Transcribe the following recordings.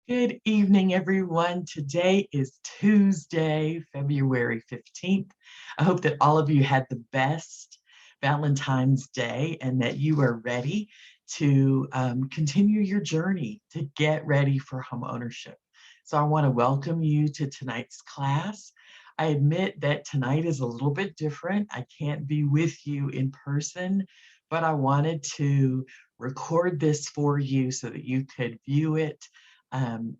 Good evening, everyone. Today is Tuesday, February 15th. I hope that all of you had the best Valentine's Day and that you are ready to continue your journey to get ready for home ownership. So I want to welcome you to tonight's class. I admit that tonight is a little bit different. I can't be with you in person, but I wanted to record this for you so that you could view it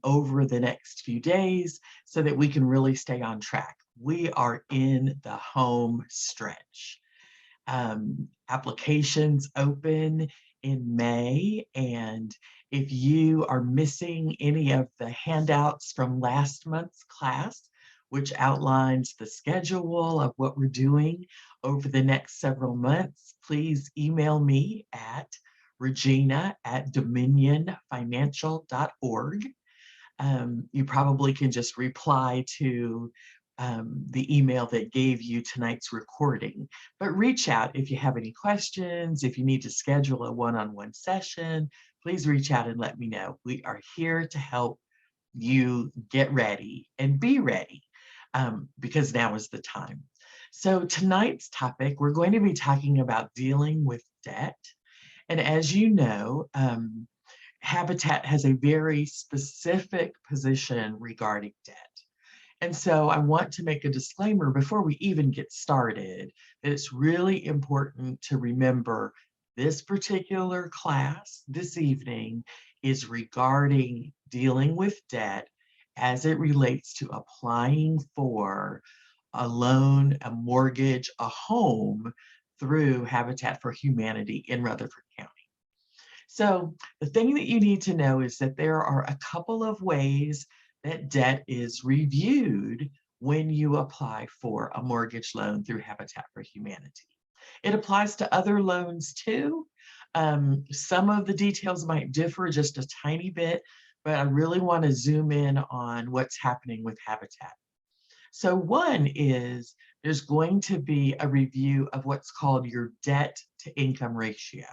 over the next few days so that we can really stay on track. We are in the home stretch. Applications open in May, and if you are missing any of the handouts from last month's class, which outlines the schedule of what we're doing over the next several months, please email me at regina@dominionfinancial.org. You probably can just reply to the email that gave you tonight's recording. But reach out if you have any questions, if you need to schedule a one-on-one session, please reach out and let me know. We are here to help you get ready and be ready because now is the time. So tonight's topic, we're going to be talking about dealing with debt. And as you know, Habitat has a very specific position regarding debt. And so I want to make a disclaimer before we even get started that it's really important to remember this particular class this evening is regarding dealing with debt as it relates to applying for a loan, a mortgage, a home through Habitat for Humanity in Rutherford County. So the thing that you need to know is that there are a couple of ways that debt is reviewed when you apply for a mortgage loan through Habitat for Humanity. It applies to other loans too. Some of the details might differ just a tiny bit, but I really want to zoom in on what's happening with Habitat. So one is there's going to be a review of what's called your debt to income ratio.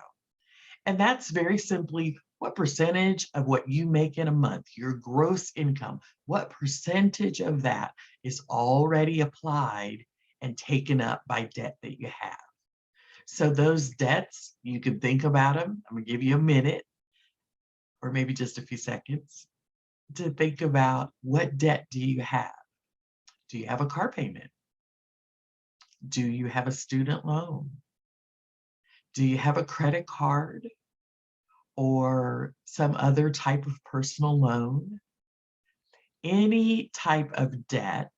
And that's very simply what percentage of what you make in a month, your gross income, what percentage of that is already applied and taken up by debt that you have. So those debts, you can think about them. I'm going to give you a minute or maybe just a few seconds to think about what debt do you have? Do you have a car payment? Do you have a student loan? Do you have a credit card or some other type of personal loan? Any type of debt,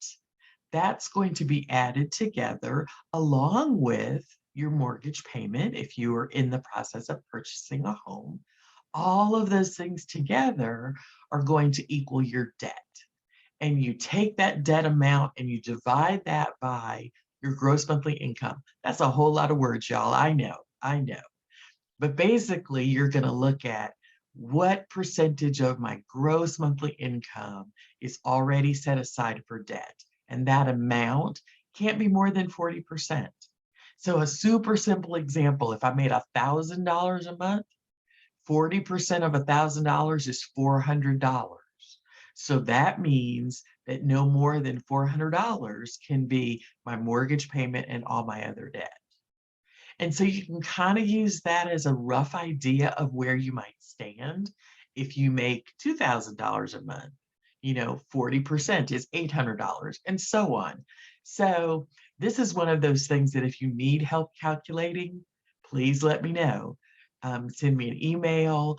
that's going to be added together along with your mortgage payment if you are in the process of purchasing a home. All of those things together are going to equal your debt. And you take that debt amount and you divide that by your gross monthly income. That's a whole lot of words, y'all. I know. But basically, you're going to look at what percentage of my gross monthly income is already set aside for debt. And that amount can't be more than 40%. So a super simple example, if I made $1,000 a month, 40% of $1,000 is $400. So that means that no more than $400 can be my mortgage payment and all my other debt. And so you can kind of use that as a rough idea of where you might stand if you make $2,000 a month. 40% is $800 and so on. So this is one of those things that if you need help calculating, please let me know. Send me an email,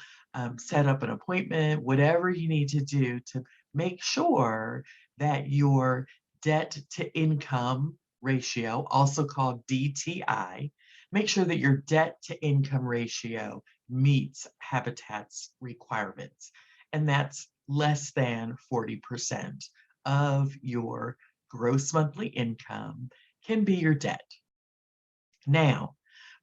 set up an appointment, whatever you need to do to make sure that your debt to income ratio, also called DTI, make sure that your debt to income ratio meets Habitat's requirements. And that's less than 40% of your gross monthly income can be your debt. Now,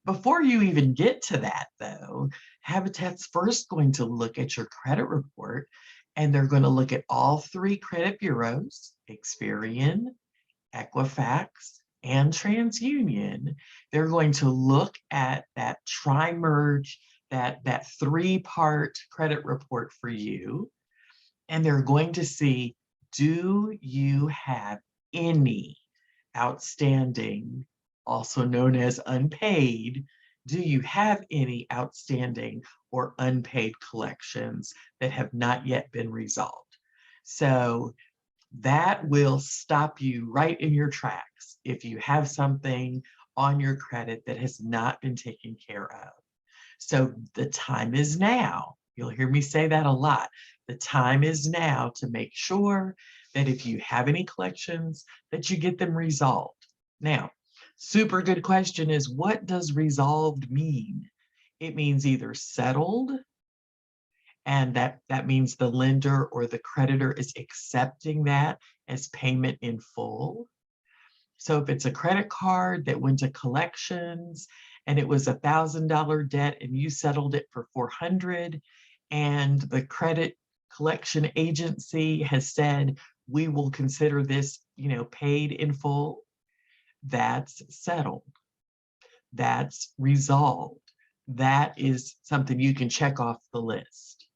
before you even get to that, though, Habitat's first going to look at your credit report, and they're going to look at all three credit bureaus, Experian, Equifax, and TransUnion. They're going to look at that tri-merge, that three-part credit report for you. and they're going to see, do you have any outstanding, also known as unpaid, do you have any outstanding or unpaid collections that have not yet been resolved? So that will stop you right in your tracks if you have something on your credit that has not been taken care of. So the time is now. You'll hear me say that a lot. The time is now to make sure that if you have any collections, that you get them resolved. Now, super good question is, what does resolved mean? It means either settled, and that means the lender or the creditor is accepting that as payment in full. So if it's a credit card that went to collections and it was $1,000 debt and you settled it for 400, and the credit collection agency has said, we will consider this, paid in full, that's settled. That's resolved. That is something you can check off the list.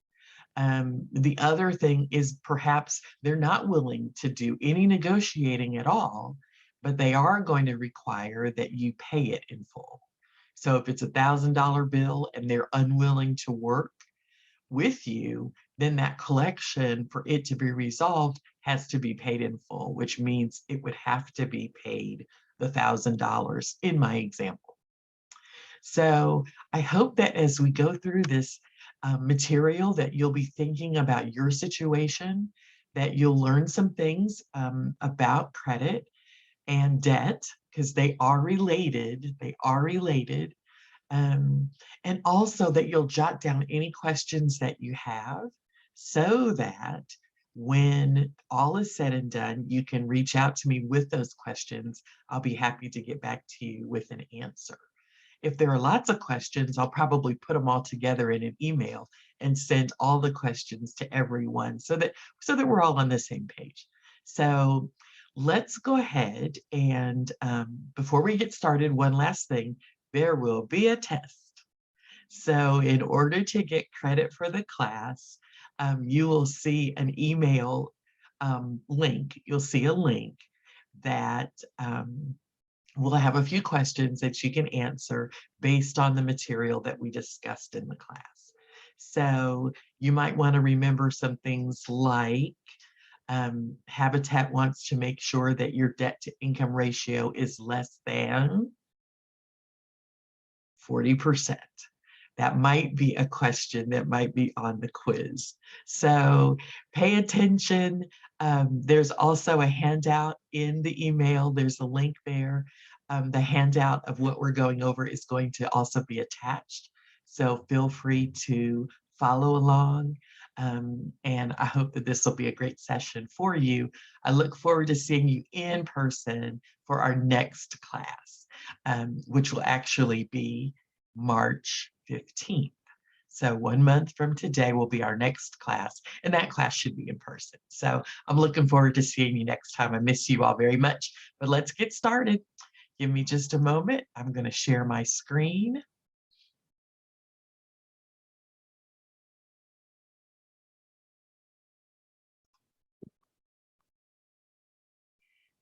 The other thing is perhaps they're not willing to do any negotiating at all, but they are going to require that you pay it in full. So if it's $1,000 bill and they're unwilling to work with you, then that collection, for it to be resolved, has to be paid in full, which means it would have to be paid the $1,000 in my example. So I hope that as we go through this material, that you'll be thinking about your situation, that you'll learn some things about credit and debt, because they are related. They are related. And also that you'll jot down any questions that you have, so that when all is said and done, you can reach out to me with those questions. I'll be happy to get back to you with an answer. If there are lots of questions, I'll probably put them all together in an email and send all the questions to everyone so that we're all on the same page. So let's go ahead and before we get started, one last thing, there will be a test. So in order to get credit for the class, you will see an email link. You'll see a link that we'll have a few questions that you can answer based on the material that we discussed in the class. So you might want to remember some things like Habitat wants to make sure that your debt to income ratio is less than 40%. That might be a question that might be on the quiz. So pay attention. There's also a handout in the email. There's a link there. The handout of what we're going over is going to also be attached. So feel free to follow along. And I hope that this will be a great session for you. I look forward to seeing you in person for our next class, which will actually be March 15th. So 1 month from today will be our next class, and that class should be in person. So I'm looking forward to seeing you next time. I miss you all very much, but let's get started. Give me just a moment. I'm going to share my screen.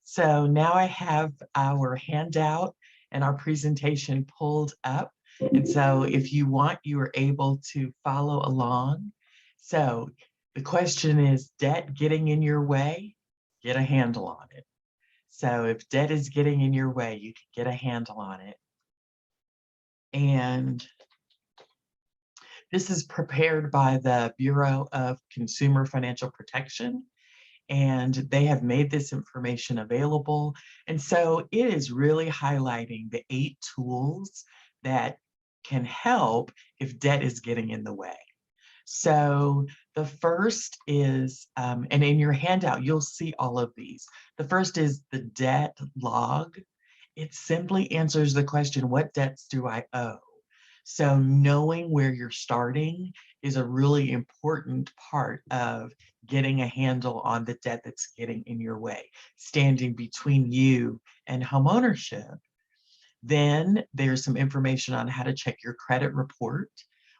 So now I have our handout and our presentation pulled up. And so if you want, you are able to follow along. So the question is, debt getting in your way? Get a handle on it. So if debt is getting in your way, you can get a handle on it. And this is prepared by the Bureau of Consumer Financial Protection, and they have made this information available. And so it is really highlighting the 8 tools that can help if debt is getting in the way. So the first is, and in your handout, you'll see all of these. The first is the debt log. It simply answers the question, what debts do I owe? So knowing where you're starting is a really important part of getting a handle on the debt that's getting in your way, standing between you and homeownership. Then there's some information on how to check your credit report,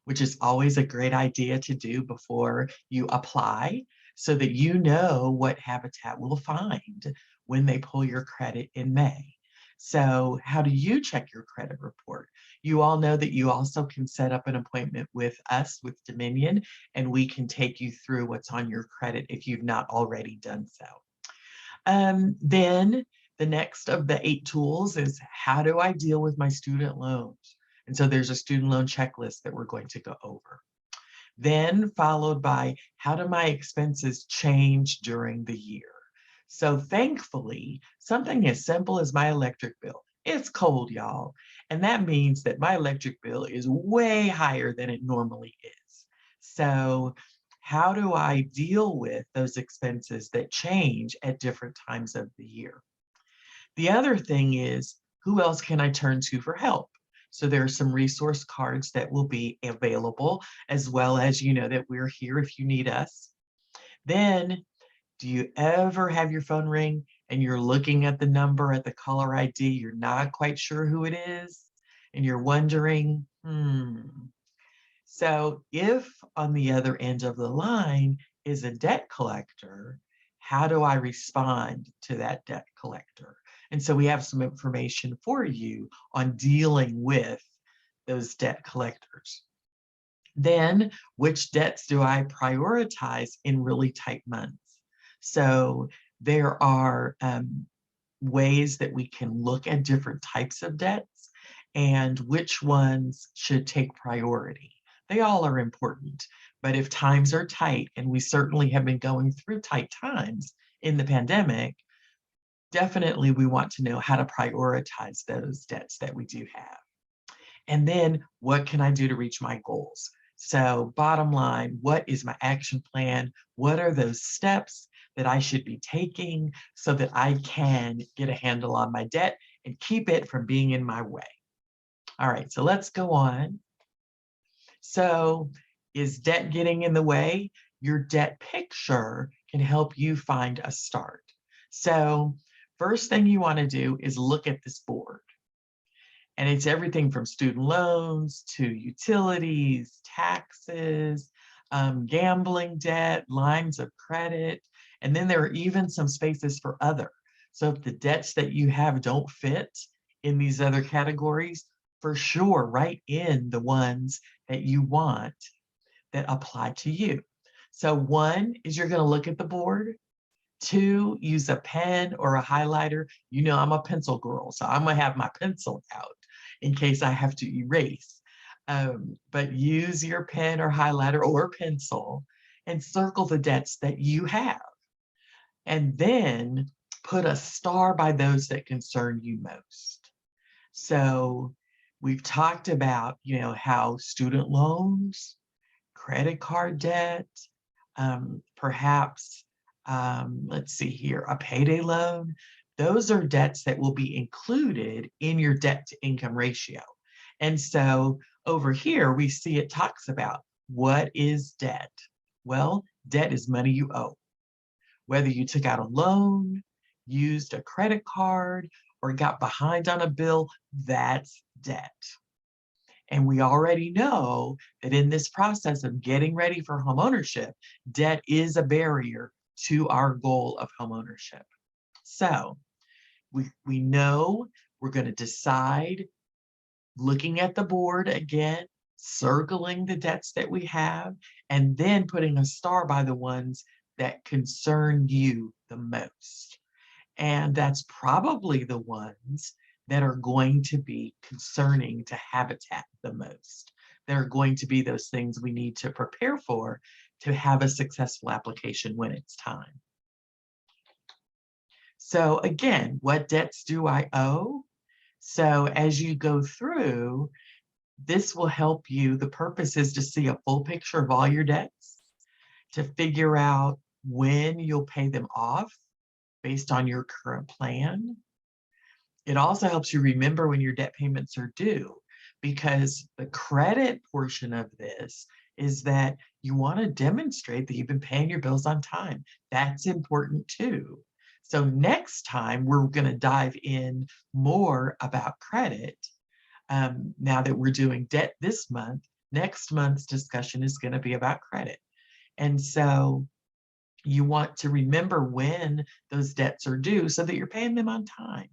which is always a great idea to do before you apply. so that you know what Habitat will find when they pull your credit in May. So how do you check your credit report? You all know that you also can set up an appointment with us, with Dominion, and we can take you through what's on your credit if you've not already done so. Then the next of the 8 tools is, how do I deal with my student loans? And so there's a student loan checklist that we're going to go over. Then followed by, how do my expenses change during the year? So thankfully, something as simple as my electric bill. It's cold, y'all. And that means that my electric bill is way higher than it normally is. So how do I deal with those expenses that change at different times of the year? The other thing is, who else can I turn to for help? So there are some resource cards that will be available, as well as, you know, that we're here if you need us. Then, do you ever have your phone ring and you're looking at the number at the caller ID, you're not quite sure who it is, and you're wondering, So if on the other end of the line is a debt collector, how do I respond to that debt collector? And so we have some information for you on dealing with those debt collectors. Then, which debts do I prioritize in really tight months? So there are ways that we can look at different types of debts and which ones should take priority. They all are important, but if times are tight, and we certainly have been going through tight times in the pandemic, definitely we want to know how to prioritize those debts that we do have. And then, what can I do to reach my goals? So bottom line, what is my action plan? What are those steps that I should be taking so that I can get a handle on my debt and keep it from being in my way? All right, so let's go on. So is debt getting in the way? Your debt picture can help you find a start. So first thing you want to do is look at this board. And it's everything from student loans to utilities, taxes, gambling debt, lines of credit. And then there are even some spaces for other. So if the debts that you have don't fit in these other categories, for sure, write in the ones that you want that apply to you. So 1 is, you're going to look at the board. 2, use a pen or a highlighter. You know, I'm a pencil girl, so I'm going to have my pencil out in case I have to erase. But use your pen or highlighter or pencil and circle the debts that you have. And then put a star by those that concern you most. So we've talked about, you know, how student loans, credit card debt, perhaps, let's see here, a payday loan. Those are debts that will be included in your debt to income ratio. And so over here, we see it talks about, what is debt? Well, debt is money you owe. Whether you took out a loan, used a credit card, or got behind on a bill, that's debt. And we already know that in this process of getting ready for homeownership, debt is a barrier to our goal of homeownership. So we know we're going to decide, looking at the board again, circling the debts that we have, and then putting a star by the ones that concern you the most. And that's probably the ones that are going to be concerning to Habitat the most. They're going to be those things we need to prepare for to have a successful application when it's time. So again, what debts do I owe? So as you go through, this will help you. The purpose is to see a full picture of all your debts, to figure out when you'll pay them off based on your current plan. It also helps you remember when your debt payments are due, because the credit portion of this is that you want to demonstrate that you've been paying your bills on time. That's important too. So next time, we're going to dive in more about credit. Now that we're doing debt this month, next month's discussion is going to be about credit. And so You want to remember when those debts are due so that you're paying them on time.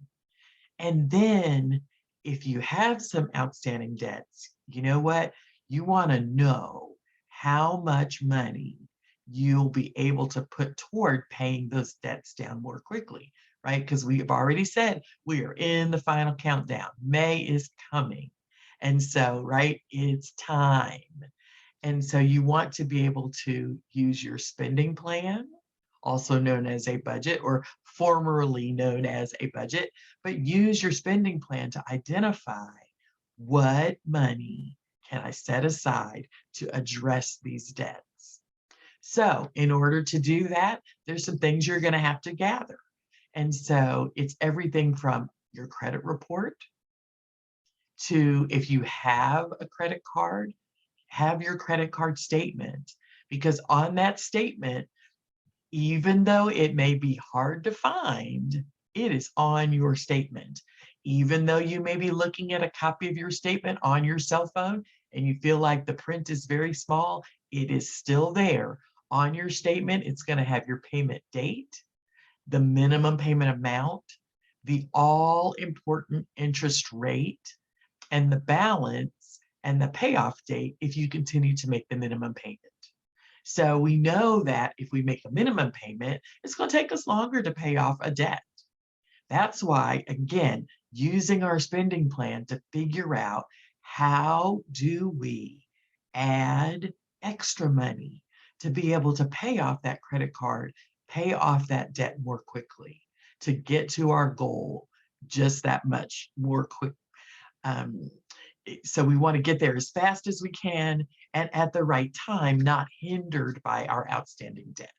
And then if you have some outstanding debts, you know what? You want to know how much money you'll be able to put toward paying those debts down more quickly, right? Because we have already said we are in the final countdown. May is coming. And so, right, it's time. And so you want to be able to use your spending plan, also known as a budget or formerly known as a budget, but use your spending plan to identify what money can I set aside to address these debts. So in order to do that, there's some things you're going to have to gather. And so it's everything from your credit report to, if you have a credit card, have your credit card statement, because on that statement, even though it may be hard to find, it is on your statement. Even though you may be looking at a copy of your statement on your cell phone and you feel like the print is very small, it is still there. On your statement, it's going to have your payment date, the minimum payment amount, the all important interest rate, and the balance and the payoff date if you continue to make the minimum payment. So we know that if we make a minimum payment, it's going to take us longer to pay off a debt. That's why, again, using our spending plan to figure out how do we add extra money to be able to pay off that credit card, pay off that debt more quickly, to get to our goal just that much more quick. Um, so we want to get there as fast as we can and at the right time, not hindered by our outstanding debt.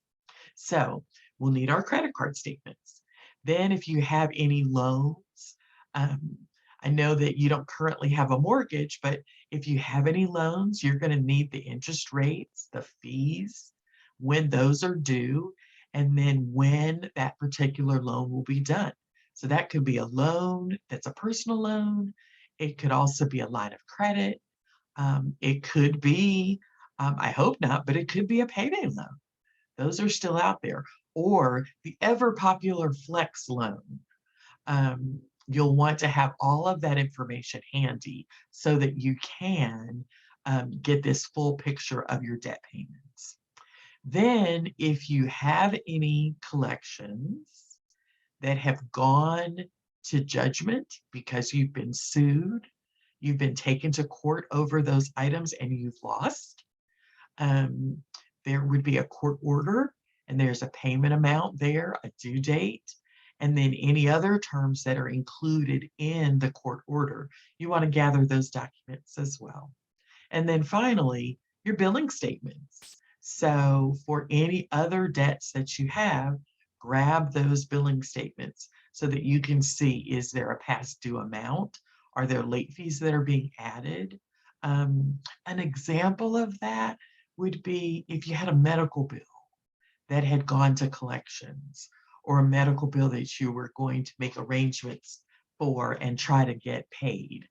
So we'll need our credit card statements. Then if you have any loans, um, I know that you don't currently have a mortgage, but if you have any loans, you're going to need the interest rates, the fees, when those are due, and then when that particular loan will be done. So that could be a loan that's a personal loan. It could also be a line of credit. It could be, I hope not, but it could be a payday loan. Those are still out there. Or the ever popular flex loan. You'll want to have all of that information handy so that you can get this full picture of your debt payments. Then, if you have any collections that have gone to judgment because you've been sued, you've been taken to court over those items and you've lost, there would be a court order and there's a payment amount there, a due date, and then any other terms that are included in the court order. You want to gather those documents as well. And then finally, your billing statements. So for any other debts that you have, grab those billing statements so that you can see, is there a past due amount? Are there late fees that are being added? An example of that would be if you had a medical bill that had gone to collections, or a medical bill that you were going to make arrangements for and try to get paid.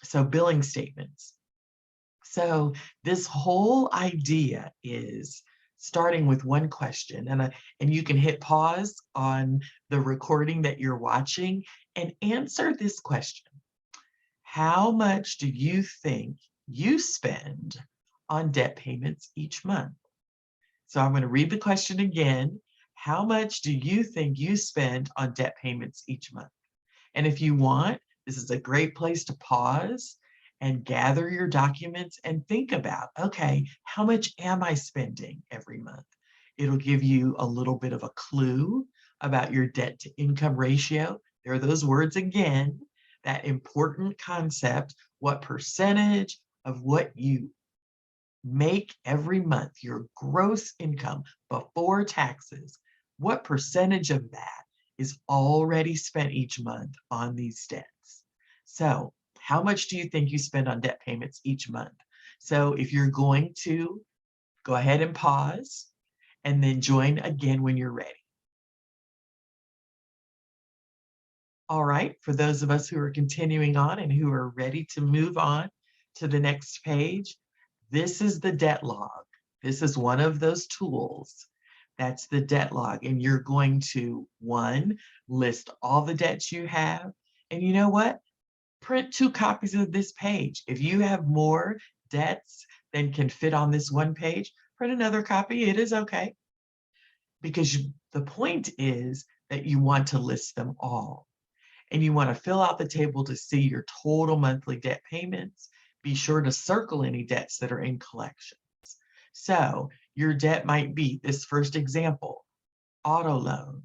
So billing statements. So this whole idea is starting with one question, and you can hit pause on the recording that you're watching and answer this question. How much do you think you spend on debt payments each month? So I'm going to read the question again. How much do you think you spend on debt payments each month? And if you want, this is a great place to pause and gather your documents and think about, okay, how much am I spending every month? It'll give you a little bit of a clue about your debt to income ratio. There are those words again, that important concept, what percentage of what you make every month, your gross income before taxes, what percentage of that is already spent each month on these debts? So how much do you think you spend on debt payments each month? So if you're going to go ahead and pause and then join again when you're ready. All right, for those of us who are continuing on and who are ready to move on to the next page, this is the debt log. This is one of those tools That's the debt log. And you're going to, one, list all the debts you have. And you know what? Print 2 copies of this page. If you have more debts than can fit on this one page, print another copy. It is okay. Because the point is that you want to list them all. And you want to fill out the table to see your total monthly debt payments. Be sure to circle any debts that are in collections. So your debt might be, this first example, auto loan,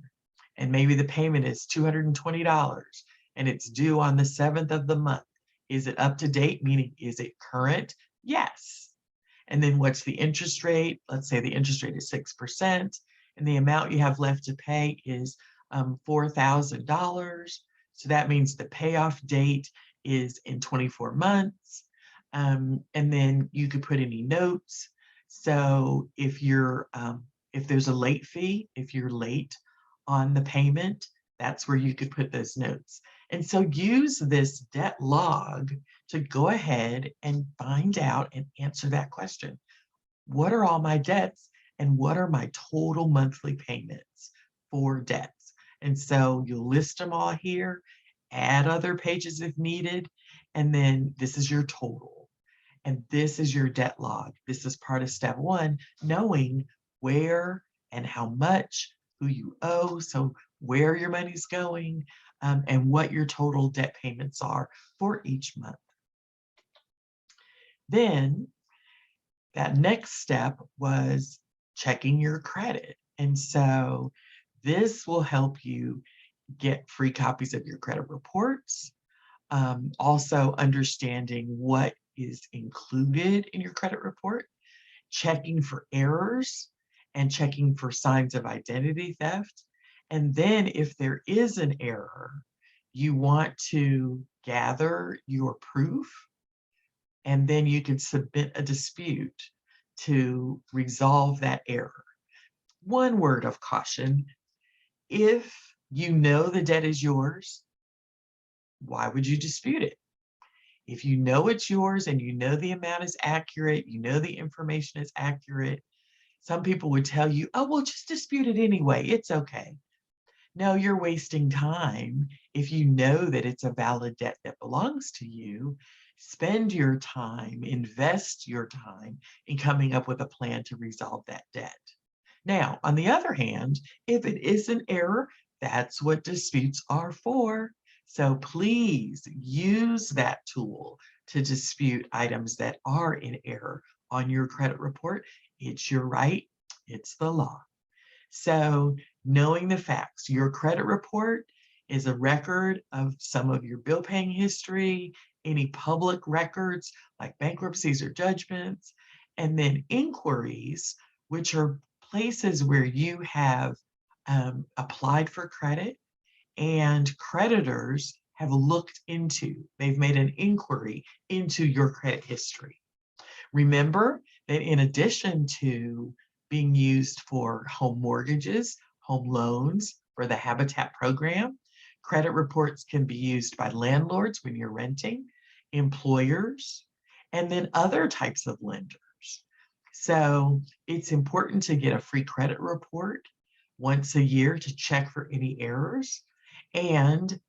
and maybe the payment is $220 and it's due on the 7th of the month. Is it up to date? Meaning, is it current? Yes. And then what's the interest rate? Let's say the interest rate is 6%, and the amount you have left to pay is $4,000. So that means the payoff date is in 24 months. And then you could put any notes. So if there's a late fee, if you're late on the payment, that's where you could put those notes. And so use this debt log to go ahead and find out and answer that question. What are all my debts and what are my total monthly payments for debts? And so you'll list them all here, add other pages if needed, and then this is your total. And this is your debt log. This is part of step 1, knowing where and how much, who you owe, so where your money's going, and what your total debt payments are for each month. Then that next step was checking your credit. And so this will help you get free copies of your credit reports, also understanding what is included in your credit report, checking for errors, and checking for signs of identity theft. And then if there is an error, you want to gather your proof, and then you can submit a dispute to resolve that error. One word of caution: if you know the debt is yours, why would you dispute it? If you know it's yours and you know the amount is accurate, you know the information is accurate, some people would tell you, oh, well, just dispute it anyway. It's okay. No, you're wasting time. If you know that it's a valid debt that belongs to you, spend your time, invest your time in coming up with a plan to resolve that debt. Now, on the other hand, if it is an error, that's what disputes are for. So please use that tool to dispute items that are in error on your credit report. It's your right, it's the law. So knowing the facts, your credit report is a record of some of your bill paying history, any public records like bankruptcies or judgments, and then inquiries, which are places where you have applied for credit and creditors have looked into, they've made an inquiry into your credit history. Remember that in addition to being used for home mortgages, home loans, for the Habitat program, credit reports can be used by landlords when you're renting, employers, and then other types of lenders. So it's important to get a free credit report once a year to check for any errors. And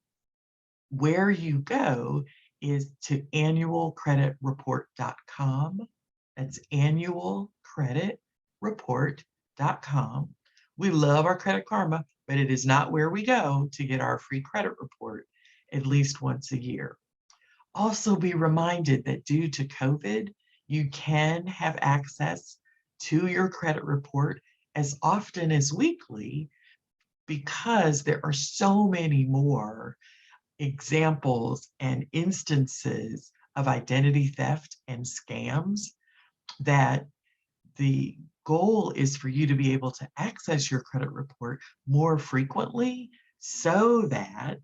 where you go is to annualcreditreport.com. That's annualcreditreport.com. We love our Credit Karma, but it is not where we go to get our free credit report at least once a year. Also be reminded that due to COVID, you can have access to your credit report as often as weekly because there are so many more examples and instances of identity theft and scams that the goal is for you to be able to access your credit report more frequently so that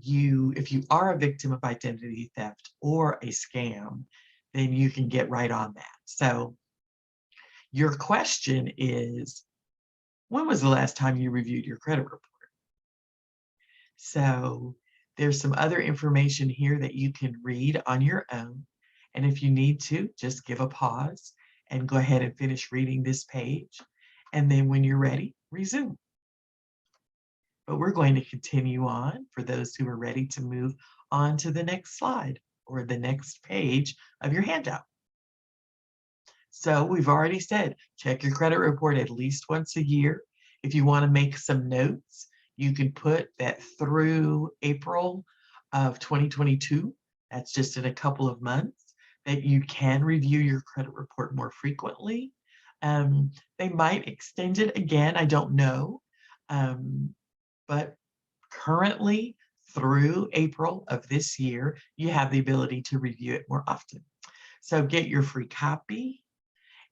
if you are a victim of identity theft or a scam, then you can get right on that. So your question is, when was the last time you reviewed your credit report? So there's some other information here that you can read on your own. And if you need to, just give a pause and go ahead and finish reading this page. And then when you're ready, resume. But we're going to continue on for those who are ready to move on to the next slide or the next page of your handout. So we've already said, check your credit report at least once a year. If you want to make some notes, you can put that through April of 2022. That's just in a couple of months that you can review your credit report more frequently. They might extend it again, I don't know. But currently through April of this year, you have the ability to review it more often. So get your free copy.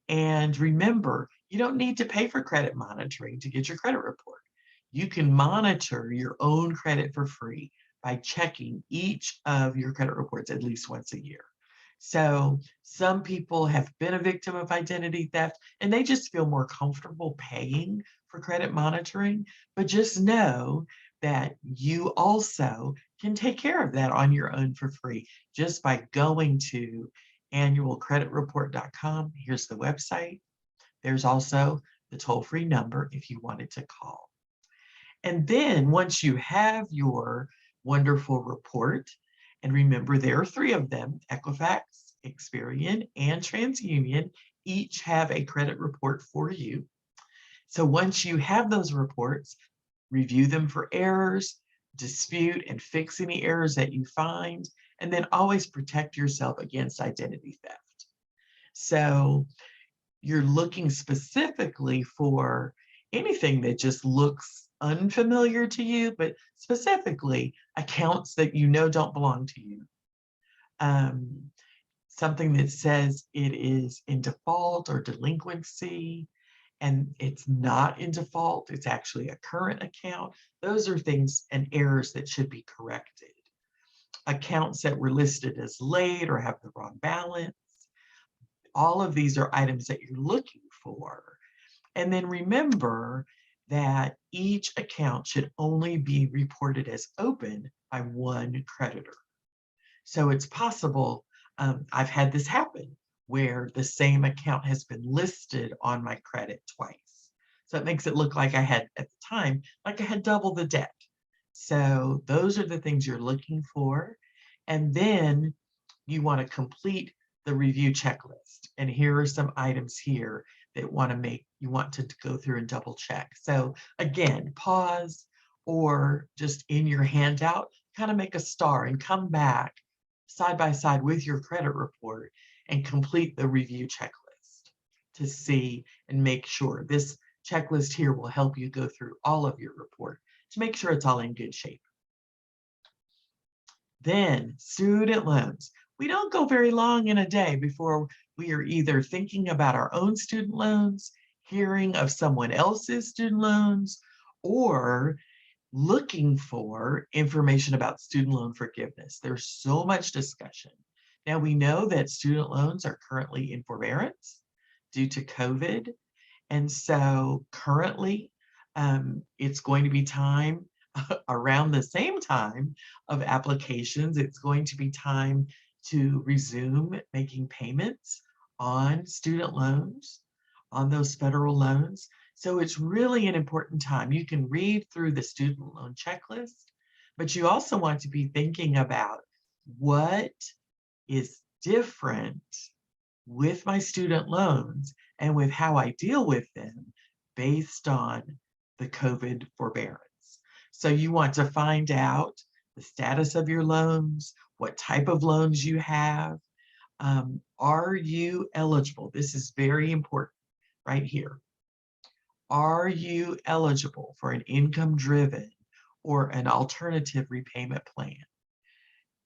And remember, you don't need to pay for credit monitoring to get your credit report. You can monitor your own credit for free by checking each of your credit reports at least once a year. So some people have been a victim of identity theft and they just feel more comfortable paying for credit monitoring, but just know that you also can take care of that on your own for free just by going to annualcreditreport.com. Here's the website. There's also the toll-free number if you wanted to call. And then once you have your wonderful report, and remember there are 3 of them, Equifax, Experian, and TransUnion, each have a credit report for you. So once you have those reports, review them for errors, dispute and fix any errors that you find, and then always protect yourself against identity theft. So you're looking specifically for anything that just looks unfamiliar to you, but specifically accounts that you know don't belong to you. Something that says it is in default or delinquency, and it's not in default, it's actually a current account. Those are things and errors that should be corrected. Accounts that were listed as late or have the wrong balance. All of these are items that you're looking for. And then remember that each account should only be reported as open by one creditor. So it's possible, I've had this happen, where the same account has been listed on my credit twice. So it makes it look like I had, at the time, like I had double the debt. So those are the things you're looking for. And then you want to complete the review checklist. And here are some items here that you want to go through and double check. So again, pause or just in your handout, kind of make a star and come back side by side with your credit report and complete the review checklist to see and make sure. This checklist here will help you go through all of your report to make sure it's all in good shape. Then student loans. We don't go very long in a day before we are either thinking about our own student loans, hearing of someone else's student loans, or looking for information about student loan forgiveness. There's so much discussion. Now we know that student loans are currently in forbearance due to COVID. And so currently it's going to be time around the same time of applications. It's going to be time to resume making payments on student loans, on those federal loans. So it's really an important time. You can read through the student loan checklist, but you also want to be thinking about what is different with my student loans and with how I deal with them based on the COVID forbearance. So you want to find out the status of your loans, what type of loans you have. Are you eligible? This is very important right here. Are you eligible for an income-driven or an alternative repayment plan?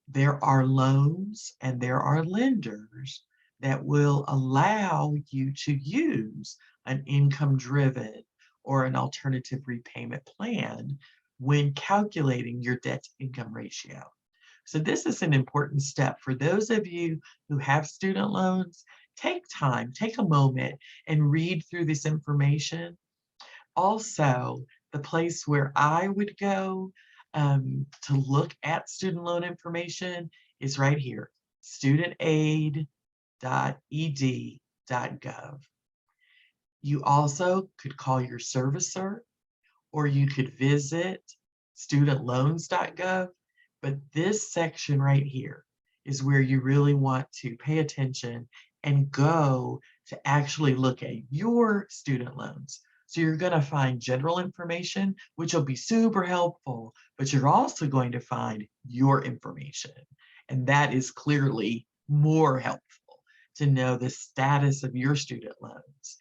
There are loans and there are lenders that will allow you to use an income-driven or an alternative repayment plan when calculating your debt-to-income ratio. So this is an important step for those of you who have student loans. Take time, take a moment and read through this information. Also, the place where I would go to look at student loan information is right here, studentaid.ed.gov. You also could call your servicer, or you could visit studentloans.gov. But this section right here is where you really want to pay attention and go to actually look at your student loans. So you're going to find general information, which will be super helpful, but you're also going to find your information. And that is clearly more helpful to know the status of your student loans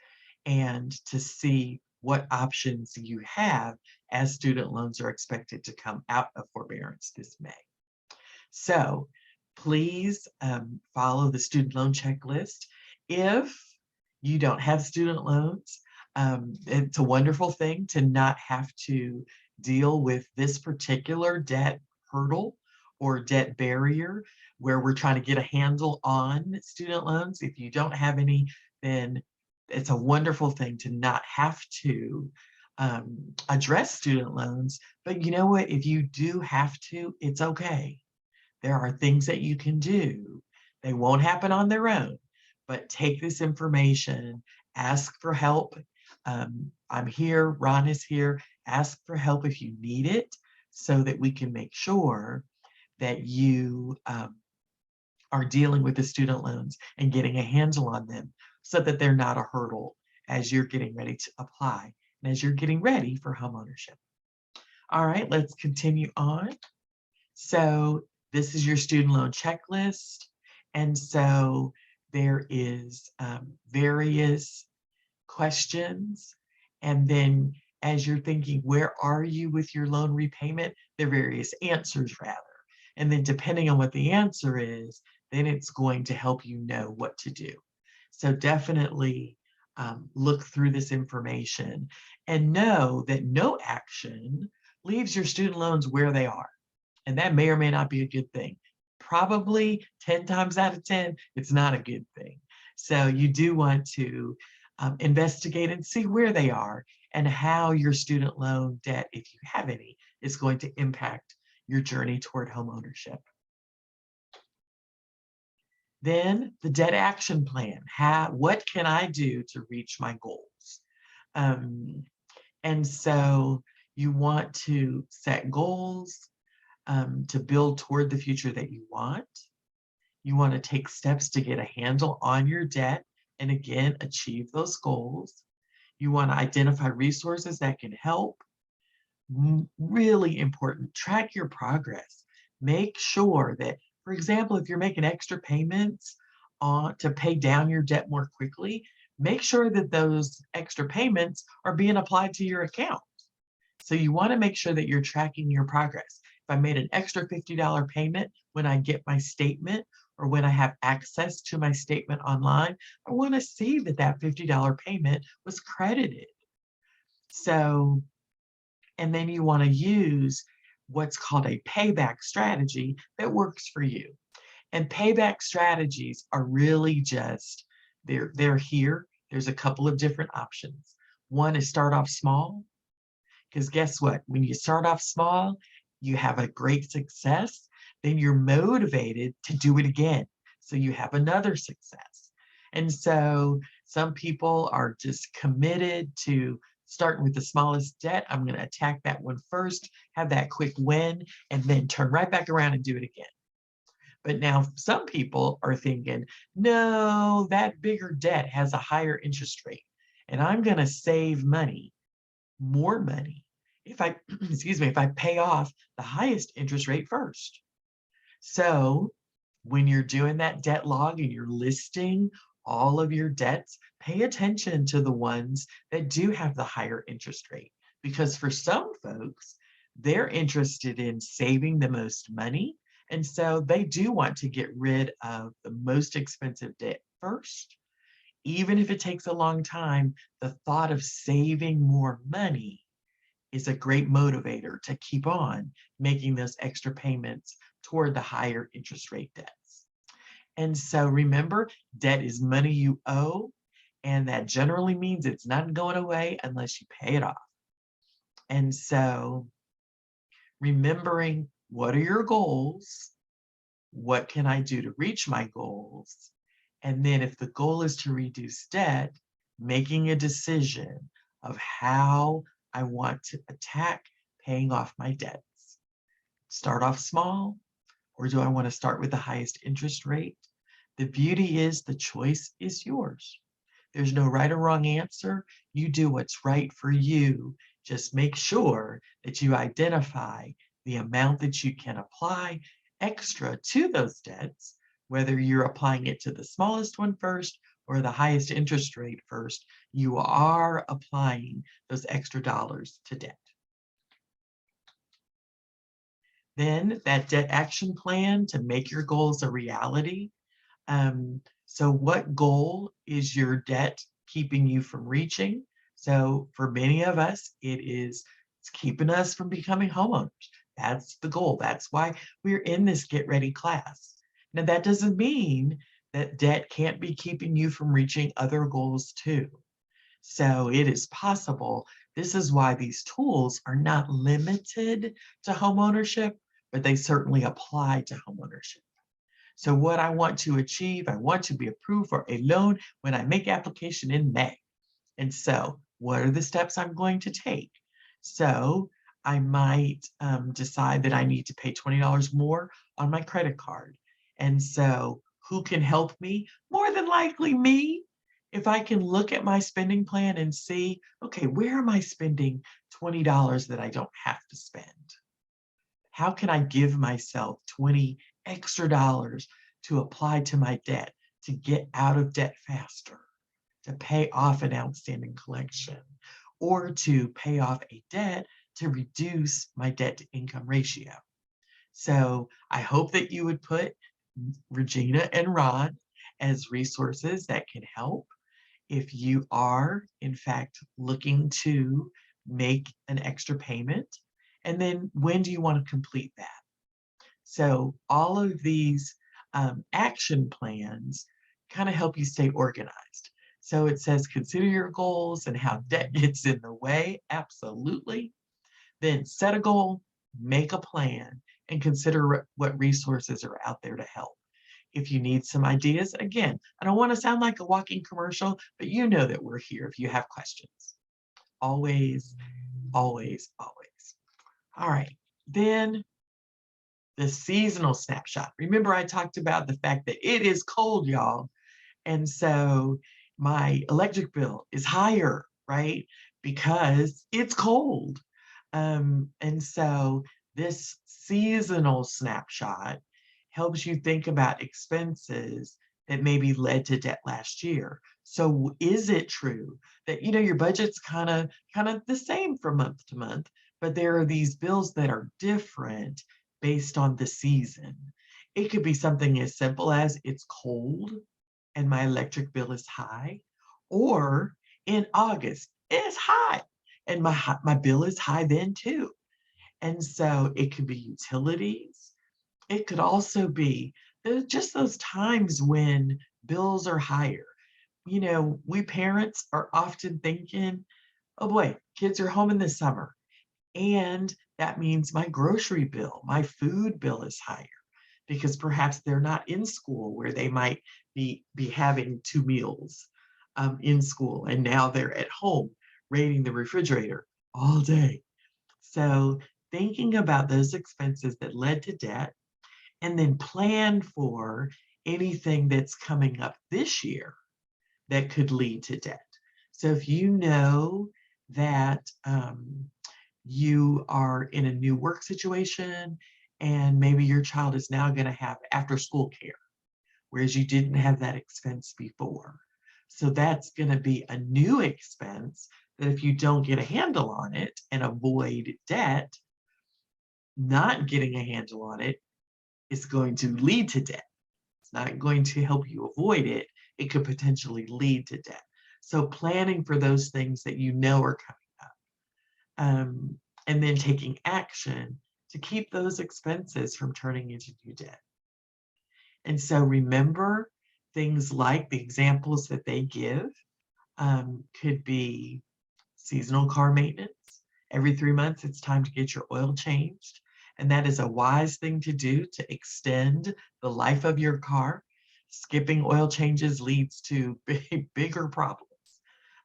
and to see what options you have as student loans are expected to come out of forbearance this May. So please follow the student loan checklist. If you don't have student loans, it's a wonderful thing to not have to deal with this particular debt hurdle or debt barrier where we're trying to get a handle on student loans. If you don't have any, then it's a wonderful thing to not have to address student loans. But you know what? If you do have to, it's okay. There are things that you can do. They won't happen on their own, but take this information, ask for help. I'm here, Ron is here. Ask for help if you need it so that we can make sure that you are dealing with the student loans and getting a handle on them so that they're not a hurdle as you're getting ready to apply and as you're getting ready for homeownership. All right, let's continue on. So this is your student loan checklist. And so there is various questions. And then as you're thinking, where are you with your loan repayment? There are various answers rather. And then depending on what the answer is, then it's going to help you know what to do. So definitely look through this information and know that no action leaves your student loans where they are. And that may or may not be a good thing. Probably 10 times out of 10, it's not a good thing. So you do want to investigate and see where they are and how your student loan debt, if you have any, is going to impact your journey toward homeownership. Then the debt action plan. What can I do to reach my goals? And so you want to set goals to build toward the future that you want. You want to take steps to get a handle on your debt and again, achieve those goals. You want to identify resources that can help. Really important, track your progress. Make sure that, for example, if you're making extra payments to pay down your debt more quickly, make sure that those extra payments are being applied to your account. So you want to make sure that you're tracking your progress. If I made an extra $50 payment when I get my statement or when I have access to my statement online, I want to see that that $50 payment was credited. So, and then you want to use what's called a payback strategy that works for you. And payback strategies are really just, they're here. There's a couple of different options. One is start off small, because guess what? When you start off small, you have a great success, then you're motivated to do it again. So you have another success. And so some people are just committed to starting with the smallest debt. I'm going to attack that one first, have that quick win, and then turn right back around and do it again. But now some people are thinking, no, that bigger debt has a higher interest rate, and I'm going to save money, more money, if I, excuse me, if I pay off the highest interest rate first. So when you're doing that debt log and you're listing all of your debts, pay attention to the ones that do have the higher interest rate. Because for some folks, they're interested in saving the most money. And so they do want to get rid of the most expensive debt first. Even if it takes a long time, the thought of saving more money is a great motivator to keep on making those extra payments toward the higher interest rate debts. And so remember, debt is money you owe, and that generally means it's not going away unless you pay it off. And so remembering what are your goals, what can I do to reach my goals, and then if the goal is to reduce debt, making a decision of how I want to attack paying off my debts. Start off small, or do I want to start with the highest interest rate? The beauty is the choice is yours. There's no right or wrong answer. You do what's right for you. Just make sure that you identify the amount that you can apply extra to those debts, whether you're applying it to the smallest one first or the highest interest rate first, you are applying those extra dollars to debt. Then that debt action plan to make your goals a reality. So what goal is your debt keeping you from reaching? So for many of us, it's keeping us from becoming homeowners. That's the goal. That's why we're in this Get Ready class. Now, that doesn't mean that debt can't be keeping you from reaching other goals too. So it is possible. This is why these tools are not limited to homeownership, but they certainly apply to homeownership. So what I want to achieve, I want to be approved for a loan when I make application in May. And so what are the steps I'm going to take? So I might decide that I need to pay $20 more on my credit card. And so who can help me? More than likely me. If I can look at my spending plan and see, okay, where am I spending $20 that I don't have to spend? How can I give myself 20 extra dollars to apply to my debt, to get out of debt faster, to pay off an outstanding collection, or to pay off a debt to reduce my debt to income ratio? So I hope that you would put Regina and Ron as resources that can help if you are, in fact, looking to make an extra payment. And then when do you want to complete that? So all of these action plans kind of help you stay organized. So it says, consider your goals and how debt gets in the way. Absolutely. Then set a goal, make a plan, and consider what resources are out there to help. If you need some ideas, again, I don't want to sound like a walking commercial, but you know that we're here if you have questions. Always, always, always. All right. Then the seasonal snapshot. Remember, I talked about the fact that it is cold, y'all. And so my electric bill is higher, right? Because it's cold. And so this seasonal snapshot helps you think about expenses that maybe led to debt last year. So is it true that your budget's kind of the same from month to month, but there are these bills that are different based on the season? It could be something as simple as it's cold and my electric bill is high, or in August it's hot and my bill is high then too. And so it could be utilities. It could also be just those times when bills are higher. We parents are often thinking, oh boy, kids are home in the summer. And that means my grocery bill, my food bill is higher because perhaps they're not in school where they might be having 2 meals in school. And now they're at home raiding the refrigerator all day. So thinking about those expenses that led to debt, and then plan for anything that's coming up this year that could lead to debt. So if you know that you are in a new work situation and maybe your child is now going to have after school care, whereas you didn't have that expense before. So that's going to be a new expense that if you don't get a handle on it and avoid debt, not getting a handle on it is going to lead to debt. It's not going to help you avoid it. It could potentially lead to debt. So planning for those things that you know are coming up, and then taking action to keep those expenses from turning into new debt. And so remember things like the examples that they give could be seasonal car maintenance. Every 3 months, it's time to get your oil changed. And that is a wise thing to do to extend the life of your car. Skipping oil changes leads to bigger problems.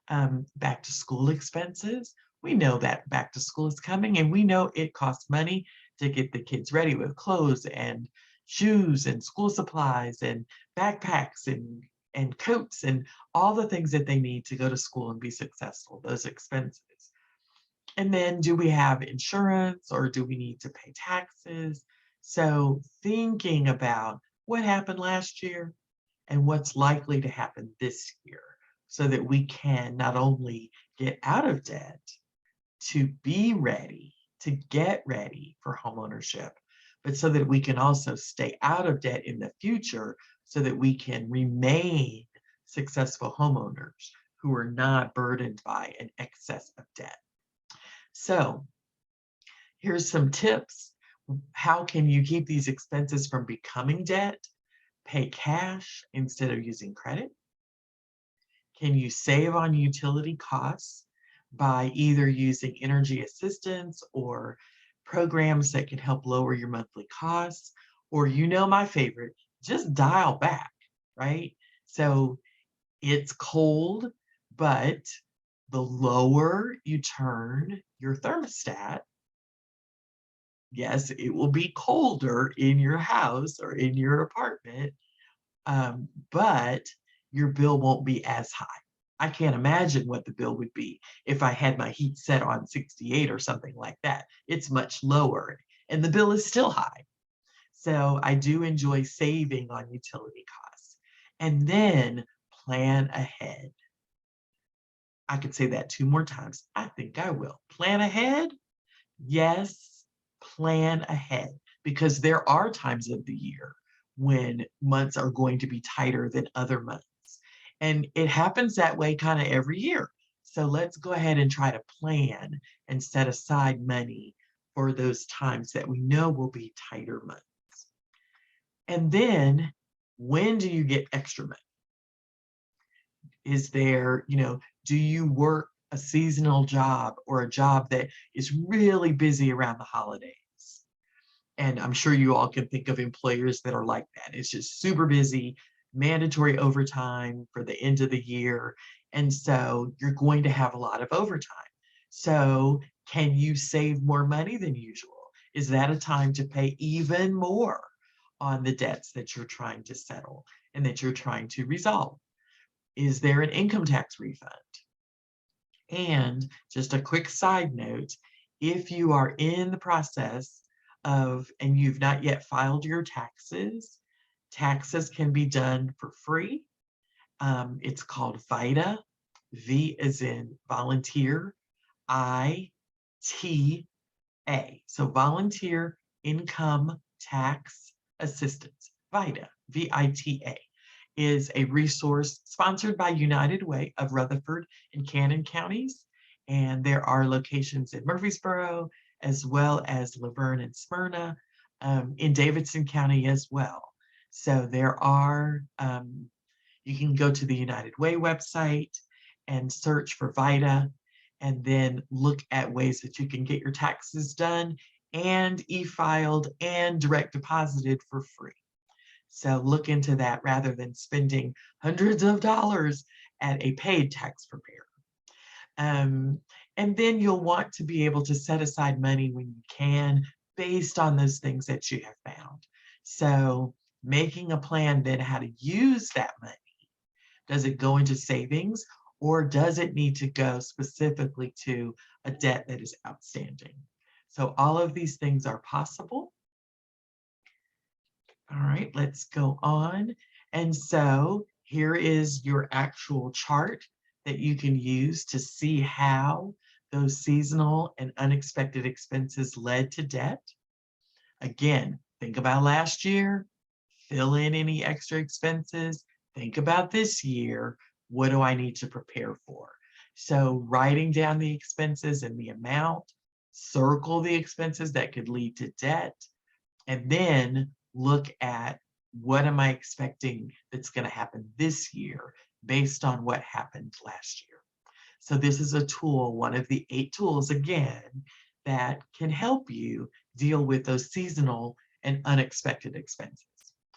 Back to school expenses. We know that back to school is coming, and we know it costs money to get the kids ready with clothes and shoes and school supplies and backpacks and coats and all the things that they need to go to school and be successful, those expenses. And then do we have insurance or do we need to pay taxes? So thinking about what happened last year and what's likely to happen this year so that we can not only get out of debt to be ready, to get ready for homeownership, but so that we can also stay out of debt in the future so that we can remain successful homeowners who are not burdened by an excess of debt. So here's some tips. How can you keep these expenses from becoming debt? Pay cash instead of using credit. Can you save on utility costs by either using energy assistance or programs that can help lower your monthly costs? Or, my favorite, just dial back, right? So it's cold, but the lower you turn your thermostat, yes, it will be colder in your house or in your apartment, but your bill won't be as high. I can't imagine what the bill would be if I had my heat set on 68 or something like that. It's much lower, and the bill is still high. So I do enjoy saving on utility costs. And then plan ahead. I could say that 2 more times. I think I will. Plan ahead? Yes, plan ahead, because there are times of the year when months are going to be tighter than other months. And it happens that way kind of every year. So let's go ahead and try to plan and set aside money for those times that we know will be tighter months. And then when do you get extra money? Is there, do you work a seasonal job or a job that is really busy around the holidays? And I'm sure you all can think of employers that are like that. It's just super busy, mandatory overtime for the end of the year. And so you're going to have a lot of overtime. So can you save more money than usual? Is that a time to pay even more on the debts that you're trying to settle and that you're trying to resolve? Is there an income tax refund? And just a quick side note, if you are in the process and you've not yet filed your taxes, taxes can be done for free. It's called VITA, V as in volunteer, I-T-A. So Volunteer Income Tax Assistance, VITA, V-I-T-A, is a resource sponsored by United Way of Rutherford and Cannon counties. And there are locations in Murfreesboro, as well as Laverne and Smyrna, in Davidson County as well. So there are, you can go to the United Way website and search for VITA, and then look at ways that you can get your taxes done and e-filed and direct deposited for free. So look into that rather than spending hundreds of dollars at a paid tax preparer. And then you'll want to be able to set aside money when you can based on those things that you have found. So making a plan then how to use that money. Does it go into savings or does it need to go specifically to a debt that is outstanding? So all of these things are possible. All right, let's go on. And so here is your actual chart that you can use to see how those seasonal and unexpected expenses led to debt. Again, think about last year, fill in any extra expenses, think about this year, what do I need to prepare for? So writing down the expenses and the amount, circle the expenses that could lead to debt, and then look at what am I expecting that's going to happen this year based on what happened last year. So this is a tool, one of the 8 tools again, that can help you deal with those seasonal and unexpected expenses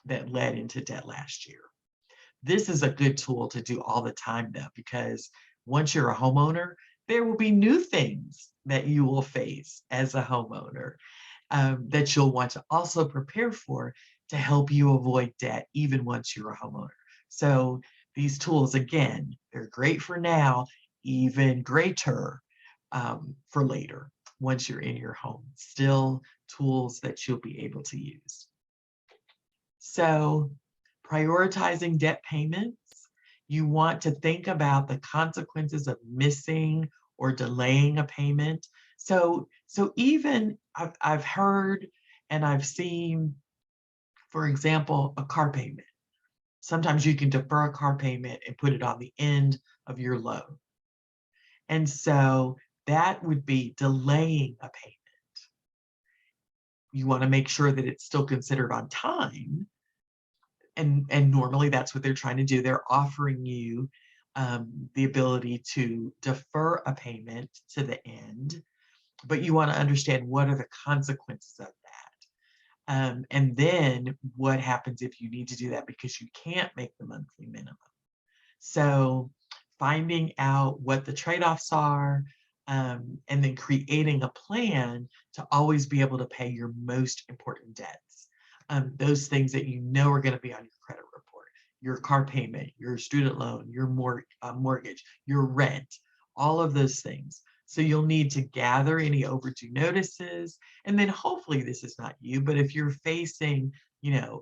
that led into debt last year. This is a good tool to do all the time though, because once you're a homeowner, there will be new things that you will face as a homeowner that you'll want to also prepare for to help you avoid debt even once you're a homeowner. So these tools, again, they're great for now, even greater for later once you're in your home. Still tools that you'll be able to use. So prioritizing debt payments, you want to think about the consequences of missing or delaying a payment. So even I've heard and I've seen, for example, a car payment. Sometimes you can defer a car payment and put it on the end of your loan. And so that would be delaying a payment. You want to make sure that it's still considered on time. And normally that's what they're trying to do. They're offering you the ability to defer a payment to the end, but you want to understand what are the consequences of that. And then what happens if you need to do that because you can't make the monthly minimum. So finding out what the trade-offs are, and then creating a plan to always be able to pay your most important debts. Those things that you know are going to be on your credit report, your car payment, your student loan, your mortgage, your rent, all of those things. So you'll need to gather any overdue notices. And then hopefully this is not you, but if you're facing, the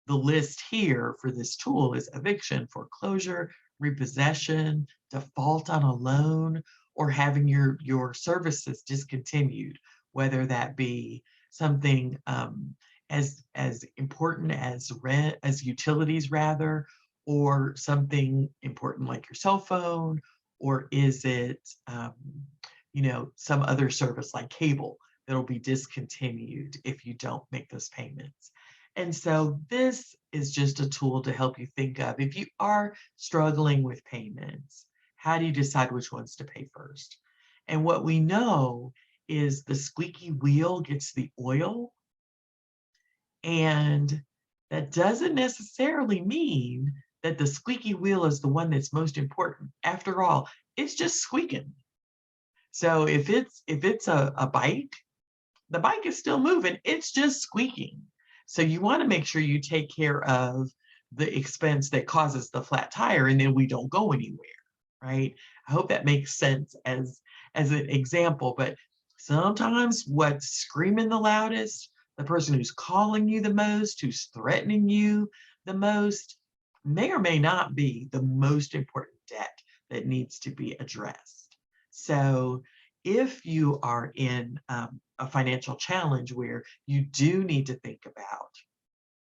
list here for this tool is eviction, foreclosure, repossession, default on a loan, or having your services discontinued, whether that be something as important as rent, as utilities rather, or something important like your cell phone, or is it some other service like cable that'll be discontinued if you don't make those payments. And so this is just a tool to help you think of, if you are struggling with payments, how do you decide which ones to pay first? And what we know is the squeaky wheel gets the oil. And that doesn't necessarily mean that the squeaky wheel is the one that's most important. After all, it's just squeaking. So if it's a bike, the bike is still moving, it's just squeaking. So you want to make sure you take care of the expense that causes the flat tire, and then we don't go anywhere, right? I hope that makes sense as an example, but sometimes what's screaming the loudest, the person who's calling you the most, who's threatening you the most, may or may not be the most important debt that needs to be addressed. So if you are in a financial challenge where you do need to think about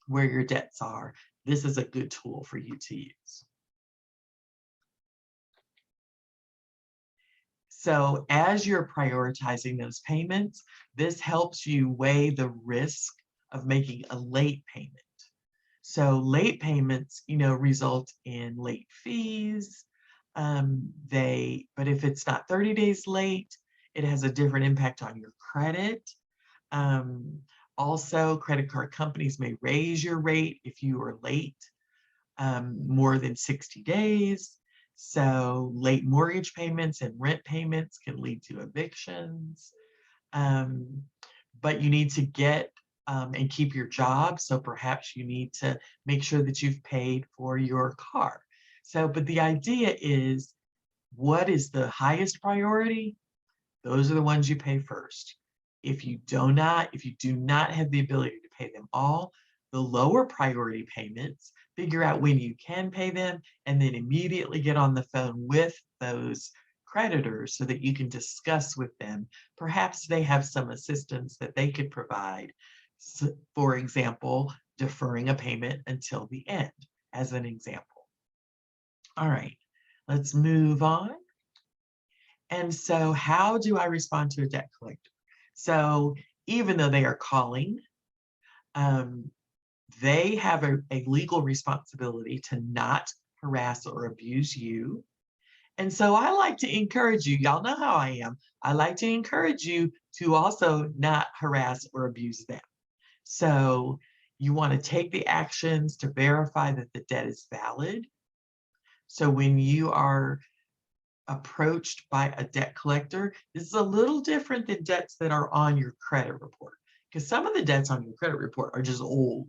where your debts are, this is a good tool for you to use. So as you're prioritizing those payments, this helps you weigh the risk of making a late payment. So late payments, result in late fees. But if it's not 30 days late, it has a different impact on your credit. Also, credit card companies may raise your rate if you are late more than 60 days. So late mortgage payments and rent payments can lead to evictions. But you need to get and keep your job. So perhaps you need to make sure that you've paid for your car. So, but the idea is, what is the highest priority? Those are the ones you pay first. If you do not have the ability to pay them all, the lower priority payments, figure out when you can pay them, and then immediately get on the phone with those creditors so that you can discuss with them. Perhaps they have some assistance that they could provide. So, for example, deferring a payment until the end, as an example. All right, let's move on. And so how do I respond to a debt collector? So even though they are calling, they have a legal responsibility to not harass or abuse you. And so I like to encourage you, y'all know how I am. I like to encourage you to also not harass or abuse them. So you want to take the actions to verify that the debt is valid. So when you are approached by a debt collector, this is a little different than debts that are on your credit report, because some of the debts on your credit report are just old,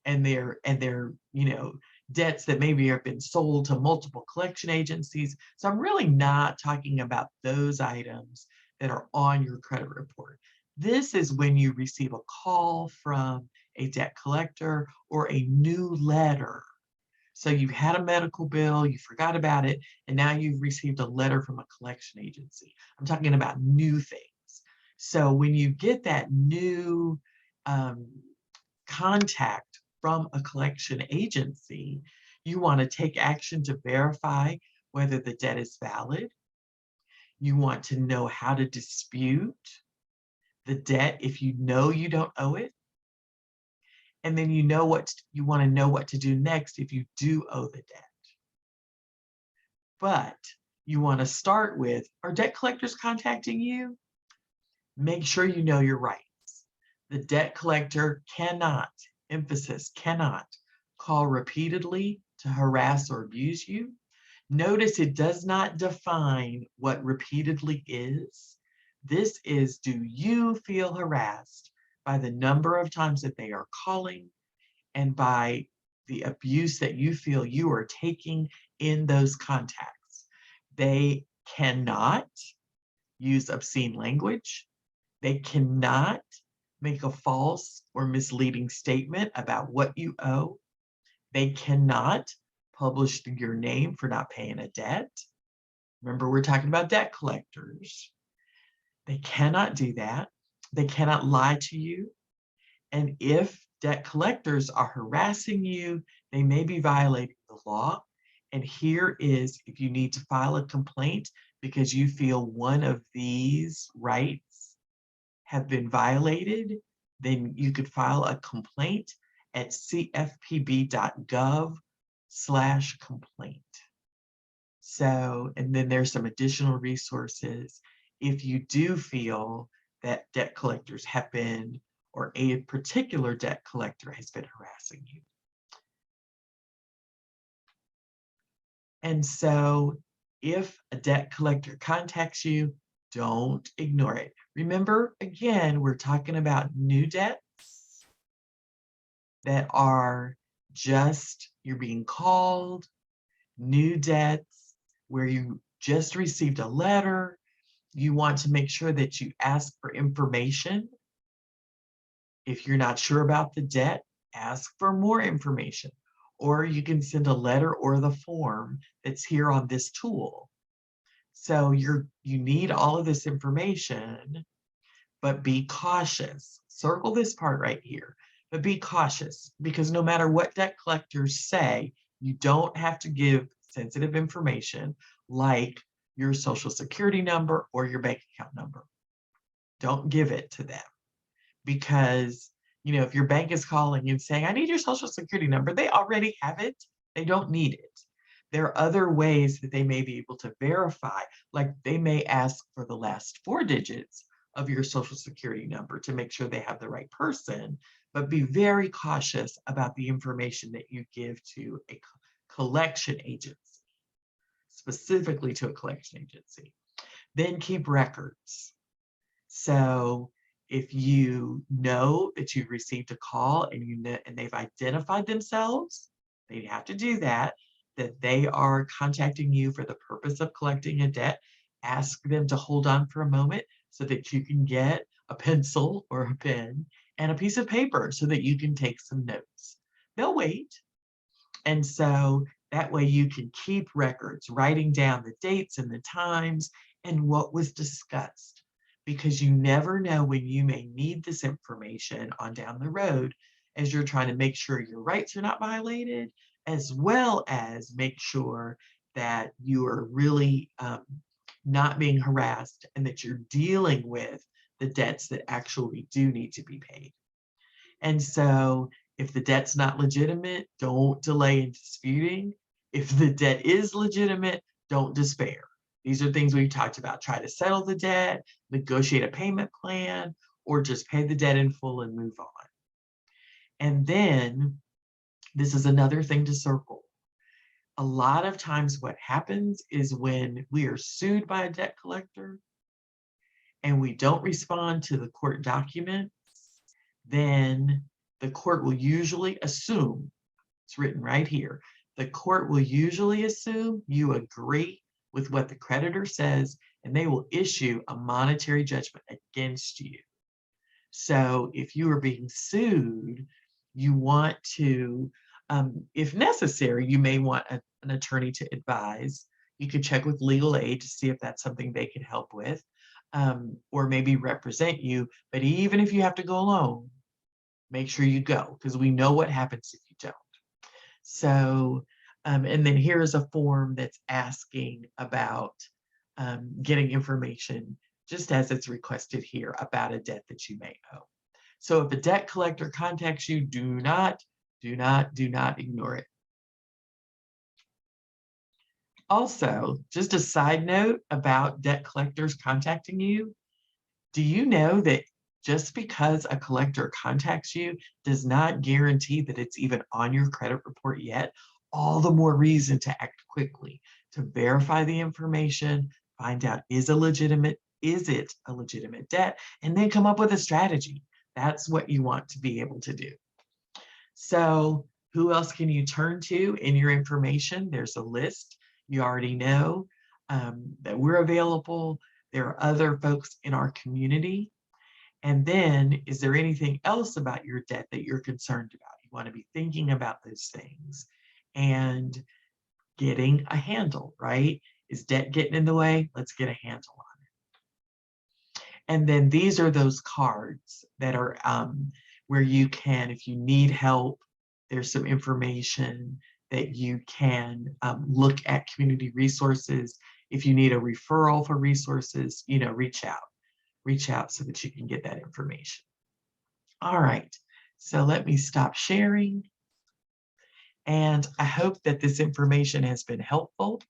and they're debts that maybe have been sold to multiple collection agencies. So I'm really not talking about those items that are on your credit report. This is when you receive a call from a debt collector or a new letter. So you had a medical bill, you forgot about it, and now you've received a letter from a collection agency. I'm talking about new things. So when you get that new um, contact from a collection agency, you want to take action to verify whether the debt is valid. You want to know how to dispute the debt if you know you don't owe it. And then you want to know what to do next if you do owe the debt. But you want to start with, are debt collectors contacting you? Make sure you know your rights. The debt collector cannot, emphasis, cannot, call repeatedly to harass or abuse you. Notice it does not define what repeatedly is. This is, do you feel harassed by the number of times that they are calling and by the abuse that you feel you are taking in those contacts? They cannot use obscene language. They cannot make a false or misleading statement about what you owe. They cannot publish your name for not paying a debt. Remember, we're talking about debt collectors. They cannot do that. They cannot lie to you. And if debt collectors are harassing you, they may be violating the law. And here is, if you need to file a complaint because you feel one of these rights have been violated, then you could file a complaint at cfpb.gov/complaint. So, and then there's some additional resources if you do feel that debt collectors have been, or a particular debt collector has been harassing you. And so if a debt collector contacts you, don't ignore it. Remember, again, we're talking about new debts that are just, you're being called, new debts where you just received a letter. You want to make sure that you ask for information. If you're not sure about the debt, ask for more information, or you can send a letter or the form that's here on this tool. So you need all of this information, but be cautious. Circle this part right here, but be cautious, because no matter what debt collectors say, you don't have to give sensitive information like your social security number or your bank account number. Don't give it to them, because if your bank is calling and saying, I need your social security number, they already have it. They don't need it. There are other ways that they may be able to verify, like they may ask for the last 4 digits of your social security number to make sure they have the right person, but be very cautious about the information that you give to a collection agency, specifically to a collection agency. Then keep records. So if you know that you've received a call and they've identified themselves, they have to do that they are contacting you for the purpose of collecting a debt, ask them to hold on for a moment so that you can get a pencil or a pen and a piece of paper so that you can take some notes. They'll wait. And so that way you can keep records, writing down the dates and the times and what was discussed, because you never know when you may need this information on down the road as you're trying to make sure your rights are not violated, as well as make sure that you are really not being harassed and that you're dealing with the debts that actually do need to be paid. And so if the debt's not legitimate, don't delay in disputing. If the debt is legitimate, don't despair. These are things we've talked about. Try to settle the debt, negotiate a payment plan, or just pay the debt in full and move on. And then this is another thing to circle. A lot of times what happens is when we are sued by a debt collector and we don't respond to the court documents, then the court will usually assume, it's written right here, the court will usually assume you agree with what the creditor says, and they will issue a monetary judgment against you. So if you are being sued, you want to, if necessary, you may want an attorney to advise. You could check with legal aid to see if that's something they can help with, or maybe represent you. But even if you have to go alone, make sure you go, because we know what happens if you don't. So, and then here is a form that's asking about getting information, just as it's requested here, about a debt that you may owe. So if a debt collector contacts you, do not ignore it. Also, just a side note about debt collectors contacting you. Do you know that just because a collector contacts you does not guarantee that it's even on your credit report yet? All the more reason to act quickly, to verify the information, find out is it a legitimate debt, and then come up with a strategy. That's what you want to be able to do. So who else can you turn to in your information? There's a list. You already know that we're available. There are other folks in our community. And then, is there anything else about your debt that you're concerned about? You want to be thinking about those things and getting a handle, right? Is debt getting in the way? Let's get a handle on it. And then these are those cards that are where you can, if you need help, there's some information that you can look at community resources. If you need a referral for resources, reach out so that you can get that information. All right, so let me stop sharing. And I hope that this information has been helpful.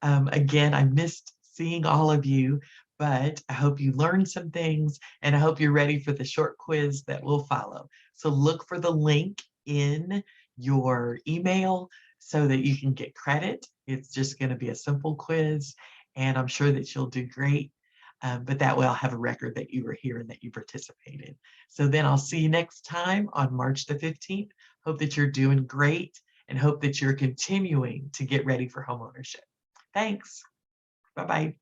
Again, I missed seeing all of you, but I hope you learned some things, and I hope you're ready for the short quiz that will follow. So look for the link in your email so that you can get credit. It's just going to be a simple quiz, and I'm sure that you'll do great. But that way I'll have a record that you were here and that you participated. So then I'll see you next time on March the 15th. Hope that you're doing great and hope that you're continuing to get ready for homeownership. Thanks. Bye-bye.